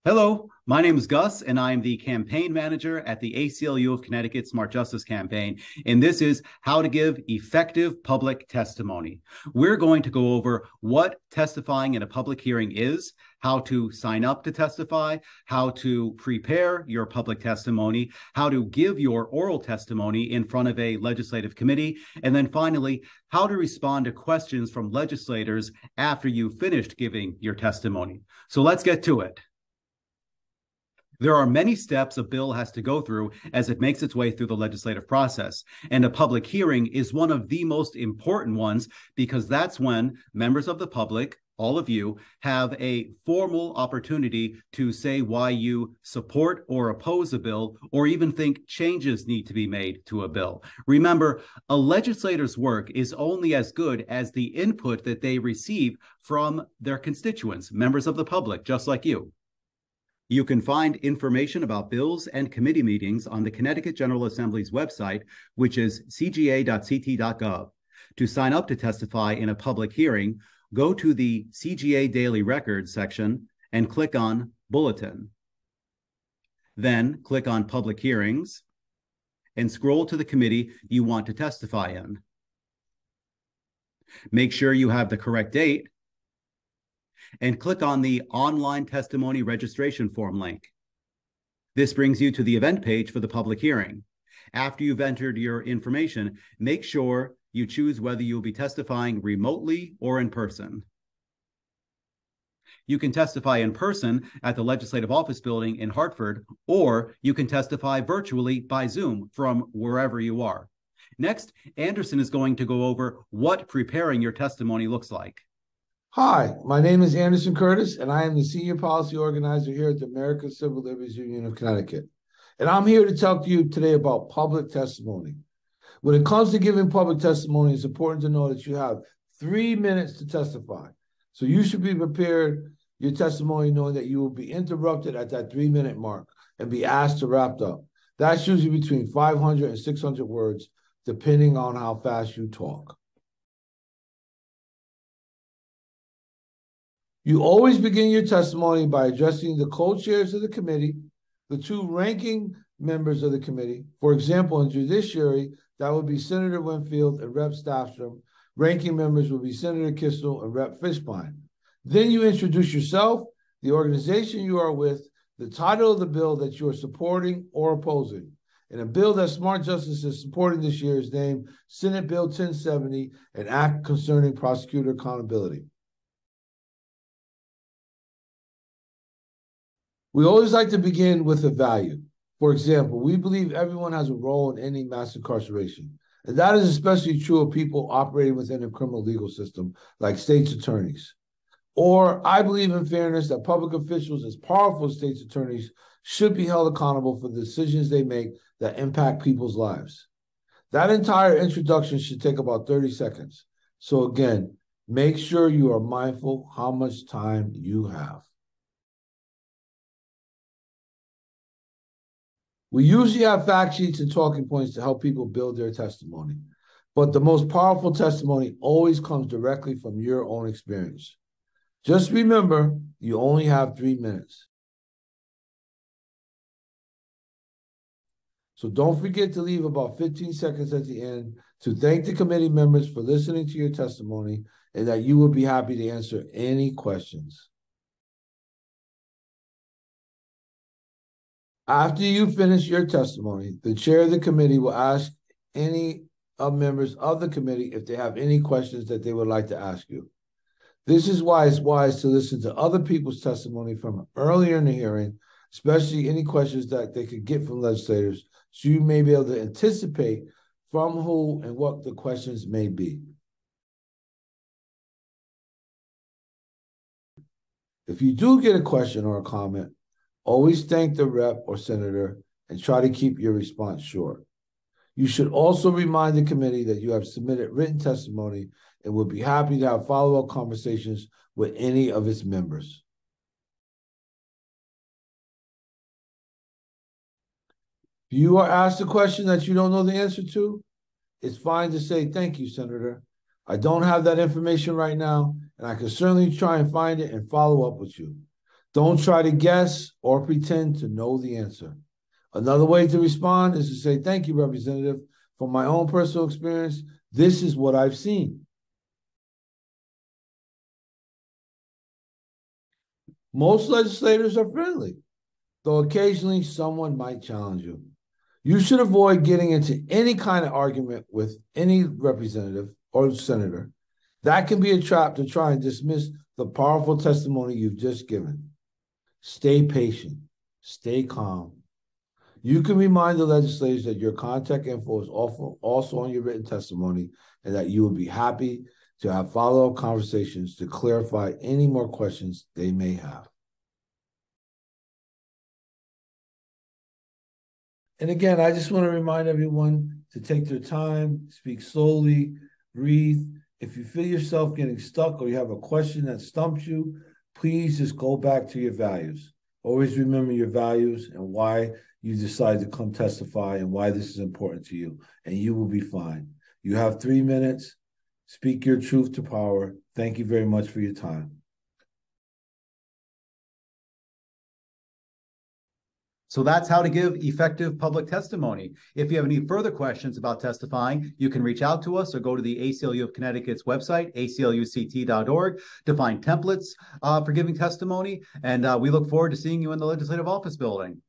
Hello, my name is Gus, and I am the campaign manager at the ACLU of Connecticut Smart Justice Campaign, and this is how to give effective public testimony. We're going to go over what testifying in a public hearing is, how to sign up to testify, how to prepare your public testimony, how to give your oral testimony in front of a legislative committee, and then finally, how to respond to questions from legislators after you've finished giving your testimony. So let's get to it. There are many steps a bill has to go through as it makes its way through the legislative process, and a public hearing is one of the most important ones because that's when members of the public, all of you, have a formal opportunity to say why you support or oppose a bill or even think changes need to be made to a bill. Remember, a legislator's work is only as good as the input that they receive from their constituents, members of the public, just like you. You can find information about bills and committee meetings on the Connecticut General Assembly's website, which is cga.ct.gov. To sign up to testify in a public hearing, go to the CGA Daily Records section and click on Bulletin. Then click on Public Hearings and scroll to the committee you want to testify in. Make sure you have the correct date and click on the online testimony registration form link. This brings you to the event page for the public hearing. After you've entered your information, make sure you choose whether you'll be testifying remotely or in person. You can testify in person at the Legislative Office Building in Hartford, or you can testify virtually by Zoom from wherever you are. Next, Anderson is going to go over what preparing your testimony looks like. Hi, my name is Anderson Curtis, and I am the Senior Policy Organizer here at the American Civil Liberties Union of Connecticut. And I'm here to talk to you today about public testimony. When it comes to giving public testimony, it's important to know that you have 3 minutes to testify. So you should be prepared your testimony knowing that you will be interrupted at that 3-minute mark and be asked to wrap up. That's usually between 500 and 600 words, depending on how fast you talk. You always begin your testimony by addressing the co-chairs of the committee, the 2 ranking members of the committee. For example, in judiciary, that would be Senator Winfield and Rep. Staffstrom. Ranking members would be Senator Kissel and Rep. Fishbein. Then you introduce yourself, the organization you are with, the title of the bill that you are supporting or opposing. And a bill that Smart Justice is supporting this year is named Senate Bill 1070, an act concerning prosecutor accountability. We always like to begin with a value. For example, we believe everyone has a role in ending mass incarceration. And that is especially true of people operating within the criminal legal system, like state's attorneys. Or I believe in fairness that public officials, as powerful as state's attorneys, should be held accountable for the decisions they make that impact people's lives. That entire introduction should take about 30 seconds. So again, make sure you are mindful how much time you have. We usually have fact sheets and talking points to help people build their testimony, but the most powerful testimony always comes directly from your own experience. Just remember, you only have 3 minutes. So don't forget to leave about 15 seconds at the end to thank the committee members for listening to your testimony and that you will be happy to answer any questions. After you finish your testimony, the chair of the committee will ask any members of the committee if they have any questions that they would like to ask you. This is why it's wise to listen to other people's testimony from earlier in the hearing, especially any questions that they could get from legislators, so you may be able to anticipate from who and what the questions may be. If you do get a question or a comment, always thank the rep or senator and try to keep your response short. You should also remind the committee that you have submitted written testimony and will be happy to have follow-up conversations with any of its members. If you are asked a question that you don't know the answer to, it's fine to say, "Thank you, Senator. I don't have that information right now, and I can certainly try and find it and follow up with you." Don't try to guess or pretend to know the answer. Another way to respond is to say, thank you, Representative. From my own personal experience, this is what I've seen. Most legislators are friendly, though occasionally someone might challenge you. You should avoid getting into any kind of argument with any representative or senator. That can be a trap to try and dismiss the powerful testimony you've just given. Stay patient. Stay calm. You can remind the legislators that your contact info is also on your written testimony and that you will be happy to have follow-up conversations to clarify any more questions they may have. And again, I just want to remind everyone to take their time, speak slowly, breathe. If you feel yourself getting stuck or you have a question that stumps you, please just go back to your values. Always remember your values and why you decide to come testify and why this is important to you, and you will be fine. You have 3 minutes. Speak your truth to power. Thank you very much for your time. So that's how to give effective public testimony. If you have any further questions about testifying, you can reach out to us or go to the ACLU of Connecticut's website, ACLU-CT.org, to find templates for giving testimony. And we look forward to seeing you in the Legislative Office Building.